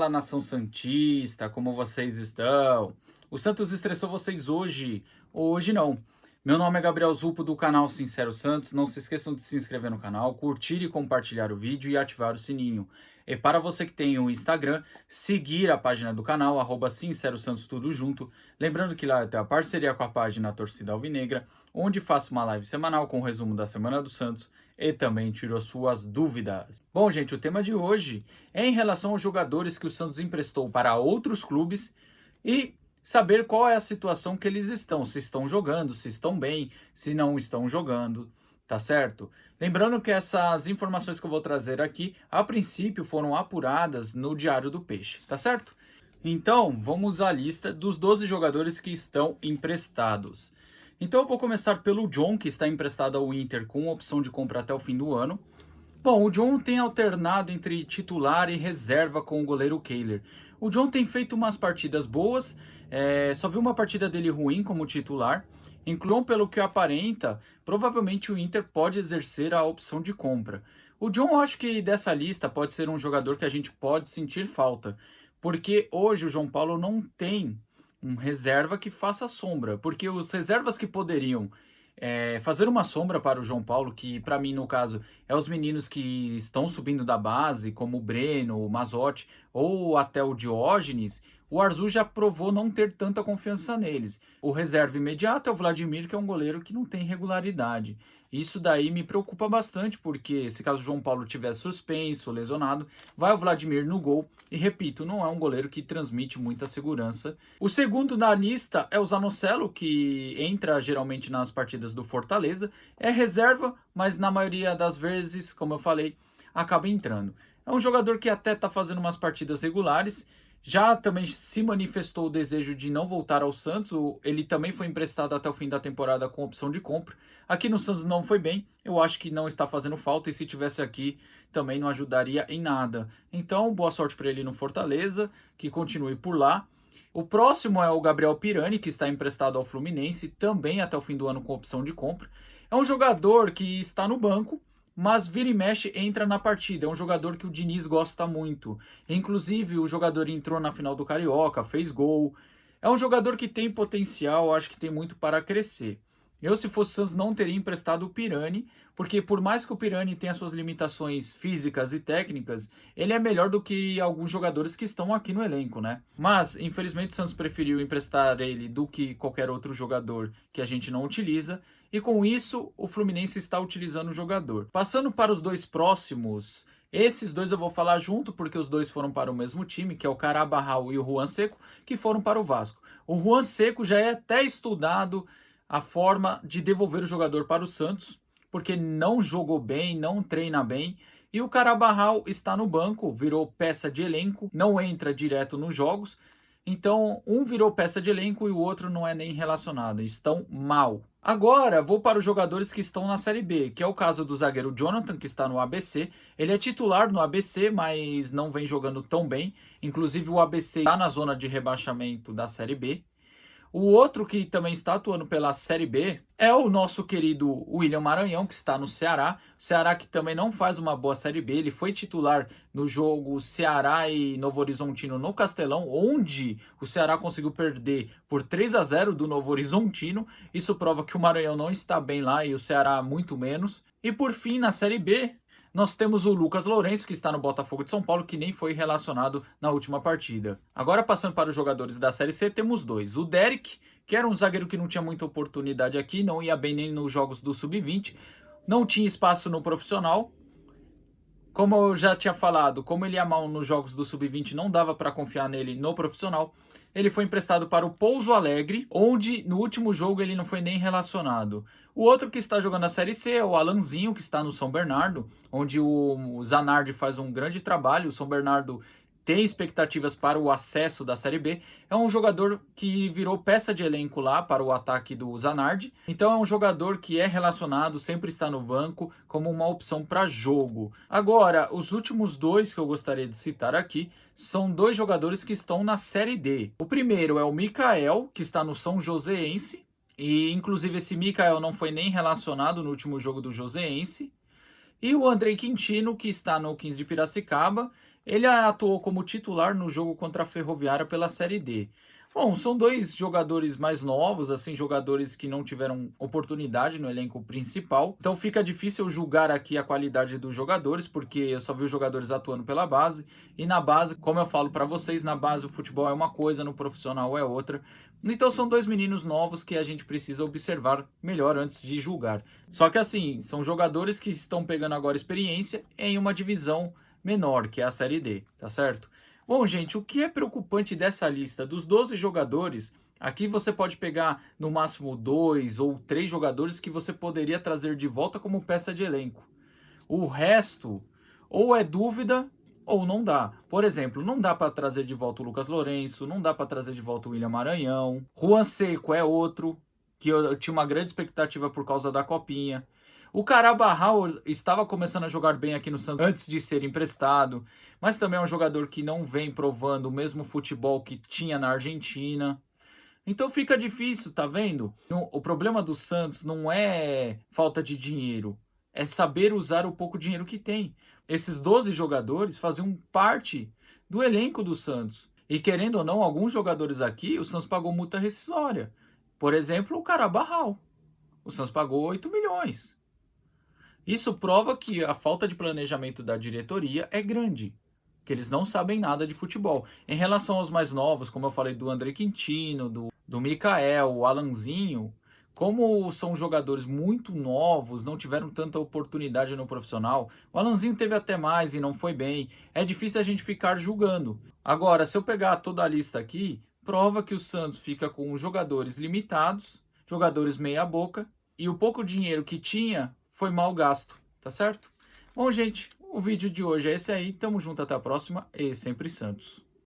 Fala, nação santista, como vocês estão? O Santos estressou vocês hoje? Hoje não. Meu nome é Gabriel Zupo do canal Sincero Santos. Não se esqueçam de se inscrever no canal, curtir e compartilhar o vídeo e ativar o sininho. E para você que tem o Instagram, seguir a página do canal, Sincero Santos tudo junto. Lembrando que lá tem a parceria com a página Torcida Alvinegra, onde faço uma live semanal com o resumo da Semana do Santos e também tiro as suas dúvidas. Bom, gente, o tema de hoje é em relação aos jogadores que o Santos emprestou para outros clubes e saber qual é a situação que eles estão, se estão jogando, se estão bem, se não estão jogando, tá certo? Lembrando que essas informações que eu vou trazer aqui, a princípio foram apuradas no Diário do Peixe, tá certo? Então, vamos à lista dos 12 jogadores que estão emprestados. Então eu vou começar pelo John, que está emprestado ao Inter com opção de compra até o fim do ano. Bom, o John tem alternado entre titular e reserva com o goleiro Kehler. O John tem feito umas partidas boas, só vi uma partida dele ruim como titular. Inclusive, pelo que aparenta, provavelmente o Inter pode exercer a opção de compra. O John, eu acho que dessa lista pode ser um jogador que a gente pode sentir falta, porque hoje o João Paulo não tem um reserva que faça sombra, porque os reservas que poderiam fazer uma sombra para o João Paulo, que para mim no caso é os meninos que estão subindo da base, como o Breno, o Mazotti ou até o Diógenes, o Arzu já provou não ter tanta confiança neles. O reserva imediato é o Vladimir, que é um goleiro que não tem regularidade. Isso daí me preocupa bastante, porque se caso o João Paulo tiver suspenso, lesionado, vai o Vladimir no gol. E repito, não é um goleiro que transmite muita segurança. O segundo na lista é o Zanocelo, que entra geralmente nas partidas do Fortaleza. É reserva, mas na maioria das vezes, como eu falei, acaba entrando. É um jogador que até está fazendo umas partidas regulares. Já também se manifestou o desejo de não voltar ao Santos. Ele também foi emprestado até o fim da temporada com opção de compra. Aqui no Santos não foi bem. Eu acho que não está fazendo falta. E se tivesse aqui, também não ajudaria em nada. Então, boa sorte para ele no Fortaleza. Que continue por lá. O próximo é o Gabriel Pirani, que está emprestado ao Fluminense. Também até o fim do ano com opção de compra. É um jogador que está no banco, mas vira e mexe entra na partida. É um jogador que o Diniz gosta muito. Inclusive, o jogador entrou na final do Carioca, fez gol. É um jogador que tem potencial, acho que tem muito para crescer. Eu, se fosse o Santos, não teria emprestado o Pirani, porque por mais que o Pirani tenha suas limitações físicas e técnicas, ele é melhor do que alguns jogadores que estão aqui no elenco, né? Mas, infelizmente, o Santos preferiu emprestar ele do que qualquer outro jogador que a gente não utiliza, e com isso, o Fluminense está utilizando o jogador. Passando para os dois próximos, esses dois eu vou falar junto, porque os dois foram para o mesmo time, que é o Carabarral e o Juan Seco, que foram para o Vasco. O Juan Seco já é até estudado a forma de devolver o jogador para o Santos, porque não jogou bem, não treina bem. E o Carabarral está no banco, virou peça de elenco, não entra direto nos jogos. Então, um virou peça de elenco e o outro não é nem relacionado. Estão mal. Agora, vou para os jogadores que estão na Série B, que é o caso do zagueiro Jonathan, que está no ABC. Ele é titular no ABC, mas não vem jogando tão bem. Inclusive, o ABC está na zona de rebaixamento da Série B. O outro que também está atuando pela Série B é o nosso querido William Maranhão, que está no Ceará. O Ceará que também não faz uma boa Série B. Ele foi titular no jogo Ceará e Novo Horizontino no Castelão, onde o Ceará conseguiu perder por 3-0 do Novo Horizontino. Isso prova que o Maranhão não está bem lá e o Ceará muito menos. E por fim, na Série B, nós temos o Lucas Lourenço, que está no Botafogo de São Paulo, que nem foi relacionado na última partida. Agora, passando para os jogadores da Série C, temos dois. O Derek, que era um zagueiro que não tinha muita oportunidade aqui, não ia bem nem nos jogos do Sub-20, não tinha espaço no profissional. Como eu já tinha falado, como ele ia mal nos jogos do Sub-20, não dava para confiar nele no profissional. Ele foi emprestado para o Pouso Alegre, onde no último jogo ele não foi nem relacionado. O outro que está jogando a Série C é o Alanzinho, que está no São Bernardo, onde o Zanardi faz um grande trabalho. O São Bernardo tem expectativas para o acesso da Série B. É um jogador que virou peça de elenco lá para o ataque do Zanardi. Então é um jogador que é relacionado, sempre está no banco, como uma opção para jogo. Agora, os últimos dois que eu gostaria de citar aqui são dois jogadores que estão na Série D. O primeiro é o Mikael, que está no São Joséense. E inclusive esse Mikael não foi nem relacionado no último jogo do Joséense. E o Andrei Quintino, que está no 15 de Piracicaba, ele atuou como titular no jogo contra a Ferroviária pela Série D. Bom, são dois jogadores mais novos, assim, jogadores que não tiveram oportunidade no elenco principal. Então fica difícil julgar aqui a qualidade dos jogadores, porque eu só vi os jogadores atuando pela base. E na base, como eu falo para vocês, na base o futebol é uma coisa, no profissional é outra. Então são dois meninos novos que a gente precisa observar melhor antes de julgar. Só que assim, são jogadores que estão pegando agora experiência em uma divisão menor, que é a Série D, tá certo? Bom, gente, o que é preocupante dessa lista dos 12 jogadores, aqui você pode pegar no máximo 2 ou 3 jogadores que você poderia trazer de volta como peça de elenco. O resto, ou é dúvida ou não dá. Por exemplo, não dá para trazer de volta o Lucas Lourenço, não dá para trazer de volta o William Maranhão. Juan Seco é outro, que eu tinha uma grande expectativa por causa da Copinha. O Carabarral estava começando a jogar bem aqui no Santos antes de ser emprestado, mas também é um jogador que não vem provando o mesmo futebol que tinha na Argentina. Então fica difícil, tá vendo? O problema do Santos não é falta de dinheiro, é saber usar o pouco dinheiro que tem. Esses 12 jogadores faziam parte do elenco do Santos. E querendo ou não, alguns jogadores aqui, o Santos pagou multa rescisória. Por exemplo, o Carabarral. O Santos pagou 8 milhões. Isso prova que a falta de planejamento da diretoria é grande, que eles não sabem nada de futebol. Em relação aos mais novos, como eu falei do André Quintino, do Mikael, o Alanzinho, como são jogadores muito novos, não tiveram tanta oportunidade no profissional, o Alanzinho teve até mais e não foi bem, é difícil a gente ficar julgando. Agora, se eu pegar toda a lista aqui, prova que o Santos fica com jogadores limitados, jogadores meia boca, e o pouco dinheiro que tinha foi mal gasto, tá certo? Bom, gente, o vídeo de hoje é esse aí. Tamo junto, até a próxima e sempre Santos.